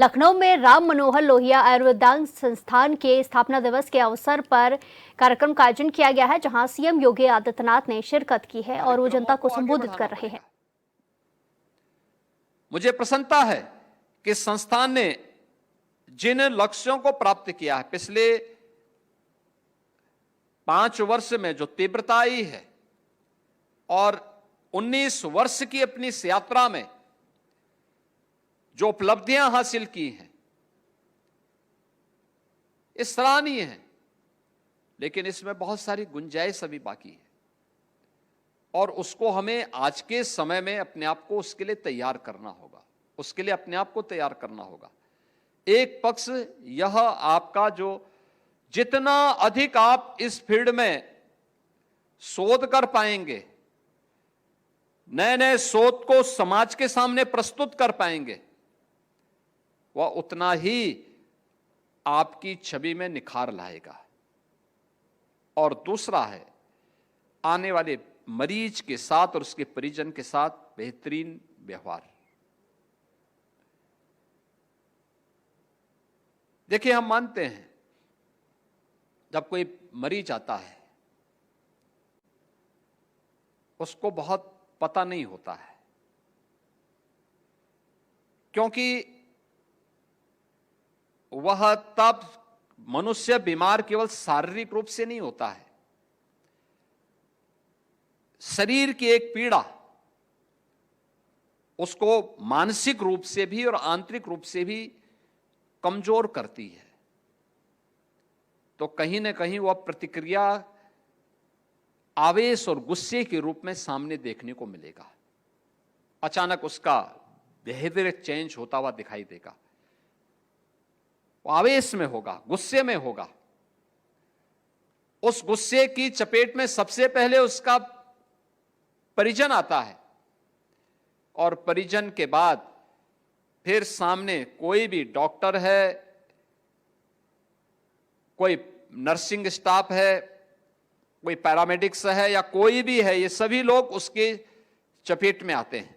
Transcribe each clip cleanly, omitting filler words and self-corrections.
लखनऊ में राम मनोहर लोहिया आयुर्वेदांग संस्थान के स्थापना दिवस के अवसर पर कार्यक्रम का आयोजन किया गया है, जहां सीएम योगी आदित्यनाथ ने शिरकत की है और वो जनता को संबोधित कर रहे हैं। मुझे प्रसन्नता है कि संस्थान ने जिन लक्ष्यों को प्राप्त किया है, पिछले 5 वर्ष में जो तीव्रता आई है और 19 वर्ष की अपनी इस यात्रा में जो उपलब्धियां हासिल की हैं, ये सराहनीय है। लेकिन इसमें बहुत सारी गुंजाइश अभी बाकी है और उसको हमें आज के समय में अपने आप को उसके लिए तैयार करना होगा, उसके लिए अपने आप को तैयार करना होगा। एक पक्ष यह आपका जो जितना अधिक आप इस फील्ड में शोध कर पाएंगे, नए नए शोध को समाज के सामने प्रस्तुत कर पाएंगे, वह उतना ही आपकी छवि में निखार लाएगा। और दूसरा है आने वाले मरीज के साथ और उसके परिजन के साथ बेहतरीन व्यवहार। देखिए, हम मानते हैं जब कोई मरीज आता है उसको बहुत पता नहीं होता है, क्योंकि वह तब मनुष्य बीमार केवल शारीरिक रूप से नहीं होता है, शरीर की एक पीड़ा उसको मानसिक रूप से भी और आंतरिक रूप से भी कमजोर करती है। तो कहीं ना कहीं वह प्रतिक्रिया आवेश और गुस्से के रूप में सामने देखने को मिलेगा। अचानक उसका बिहेवियर चेंज होता हुआ दिखाई देगा, वो आवेश में होगा, गुस्से में होगा। उस गुस्से की चपेट में सबसे पहले उसका परिजन आता है और परिजन के बाद फिर सामने कोई भी डॉक्टर है, कोई नर्सिंग स्टाफ है, कोई पैरामेडिक्स है या कोई भी है, ये सभी लोग उसके चपेट में आते हैं।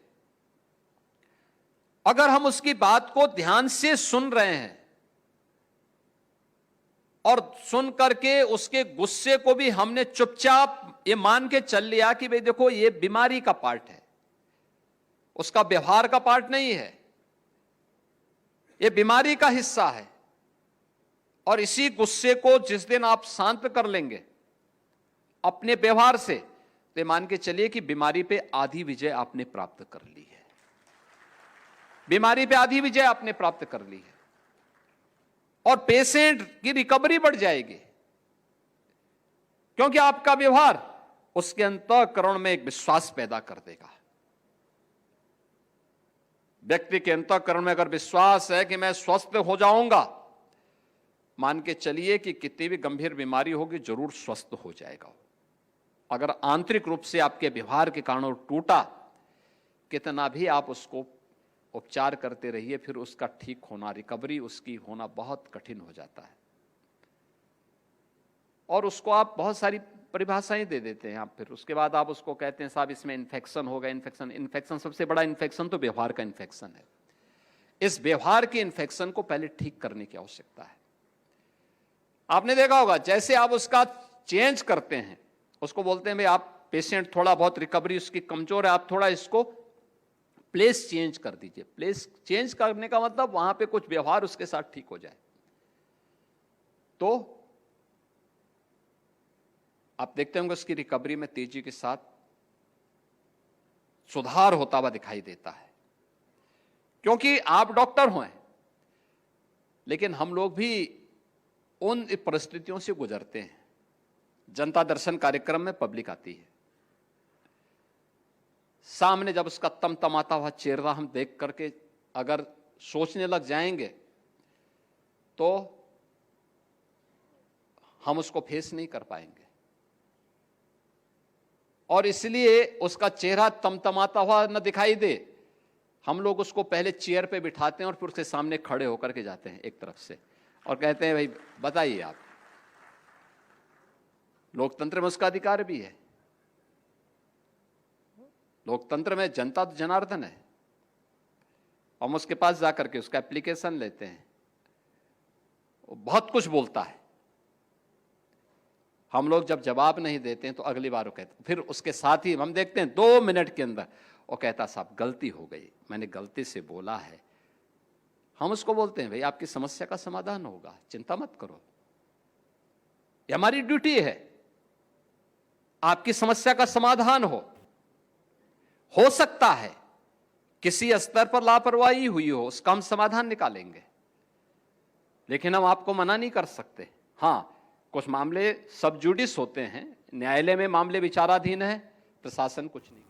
अगर हम उसकी बात को ध्यान से सुन रहे हैं और सुन करके उसके गुस्से को भी हमने चुपचाप ये मान के चल लिया कि भाई देखो ये बीमारी का पार्ट है, उसका व्यवहार का पार्ट नहीं है, ये बीमारी का हिस्सा है, और इसी गुस्से को जिस दिन आप शांत कर लेंगे अपने व्यवहार से, तो मान के चलिए कि बीमारी पे आधी विजय आपने प्राप्त कर ली है। बीमारी पे आधी विजय आपने प्राप्त कर ली है और पेशेंट की रिकवरी बढ़ जाएगी, क्योंकि आपका व्यवहार उसके अंतःकरण में एक विश्वास पैदा कर देगा। व्यक्ति के अंतःकरण में अगर विश्वास है कि मैं स्वस्थ हो जाऊंगा, मान के चलिए कि कितनी भी गंभीर बीमारी होगी जरूर स्वस्थ हो जाएगा। अगर आंतरिक रूप से आपके व्यवहार के कारण वो टूटा, कितना भी आप उसको उपचार करते रहिए, फिर उसका ठीक होना, रिकवरी उसकी होना बहुत कठिन हो जाता है। और उसको आप बहुत सारी परिभाषाएं दे देते हैं, आप फिर उसके बाद आप उसको कहते हैं साहब इसमें इन्फेक्शन होगा। इन्फेक्शन सबसे बड़ा इन्फेक्शन तो व्यवहार का इन्फेक्शन है। इस व्यवहार के इन्फेक्शन को पहले ठीक करने की आवश्यकता है। आपने देखा होगा जैसे आप उसका चेंज करते हैं, उसको बोलते हैं भाई आप पेशेंट थोड़ा बहुत रिकवरी उसकी कमजोर है, आप थोड़ा इसको प्लेस चेंज कर दीजिए। प्लेस चेंज करने का मतलब वहां पे कुछ व्यवहार उसके साथ ठीक हो जाए, तो आप देखते होंगे उसकी रिकवरी में तेजी के साथ सुधार होता हुआ दिखाई देता है। क्योंकि आप डॉक्टर हैं, लेकिन हम लोग भी उन परिस्थितियों से गुजरते हैं। जनता दर्शन कार्यक्रम में पब्लिक आती है, सामने जब उसका तमतमाता हुआ चेहरा हम देख करके अगर सोचने लग जाएंगे तो हम उसको फेस नहीं कर पाएंगे, और इसलिए उसका चेहरा तमतमाता हुआ न दिखाई दे, हम लोग उसको पहले चेयर पे बिठाते हैं और फिर उसके सामने खड़े होकर के जाते हैं एक तरफ से और कहते हैं भाई बताइए आप। लोकतंत्र में उसका अधिकार भी है, लोकतंत्र में जनता तो जनार्दन है हम उसके पास जाकर के उसका एप्लीकेशन लेते हैं, वो बहुत कुछ बोलता है, हम लोग जब जवाब नहीं देते हैं तो अगली बार वो कहता, फिर उसके साथ ही हम देखते हैं 2 मिनट के अंदर वो कहता साहब गलती हो गई, मैंने गलती से बोला है। हम उसको बोलते हैं भाई आपकी समस्या का समाधान होगा, चिंता मत करो, ये हमारी ड्यूटी है, आपकी समस्या का समाधान हो सकता है किसी स्तर पर लापरवाही हुई हो, उसका हम समाधान निकालेंगे, लेकिन हम आपको मना नहीं कर सकते। हां, कुछ मामले सब जुडिस होते हैं, न्यायालय में मामले विचाराधीन है, प्रशासन कुछ नहीं।